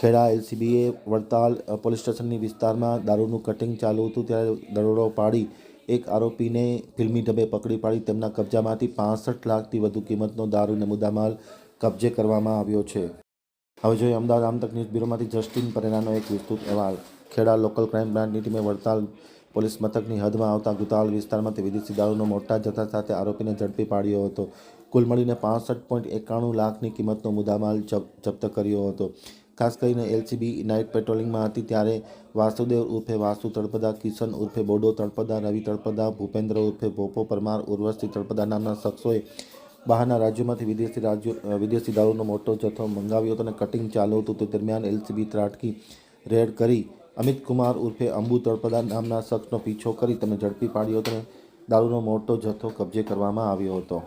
Kheda એલસીબીએ Vadtal police સ્ટેશનની વિસ્તારમાં દારૂનું cutting ચાલુ હતું ત્યારે દરોડો પાડી એક આરોપીને ફિલ્મી ઢબે પકડી પાડી તેમના કબજામાંથી 65 લાખથી વધુ કિંમતનો દારૂ અને મુદ્દામાલ કબજે કરવામાં આવ્યો છે। હવે જોઈએ અમદાવાદ આમતક ન્યૂઝ બ્યુરોમાંથી જસ્ટિન પરેરાનો એક વિસ્તૃત અહેવાલ। ખેડા લોકલ ક્રાઇમ બ્રાન્ચની ટીમે વડતાલ પોલીસ મથકની હદમાં આવતા ગુતાવલ વિસ્તારમાંથી વિદેશી દારૂનો મોટા જથ્થા સાથે આરોપીને ઝડપી પાડ્યો હતો। કુલ મળીને 65.91 લાખની કિંમતનો મુદ્દામાલ જપ્ત કર્યો હતો। ખાસ કરીને એલસીબી નાઇટ પેટ્રોલિંગમાં હતી ત્યારે વાસુદેવ ઉર્ફે વાસુ તળપદા, કિશન ઉર્ફે બોડો તળપદા, રવિ તળપદા, ભૂપેન્દ્ર ઉર્ફે ભોપો પરમાર, ઉર્વશી તળપદા નામના શખ્સોએ બહારના રાજ્યોમાંથી વિદેશી દારૂનો મોટો જથ્થો મંગાવ્યો હતો અને કટિંગ ચાલુ હતું। તે દરમિયાન એલસીબી ત્રાટકી રેડ કરી અમિત કુમાર ઉર્ફે અંબુ તળપદા નામના શખ્સનો પીછો કરી તેમને ઝડપી પાડ્યો હતો અને દારૂનો મોટો જથ્થો કબજે કરવામાં આવ્યો હતો।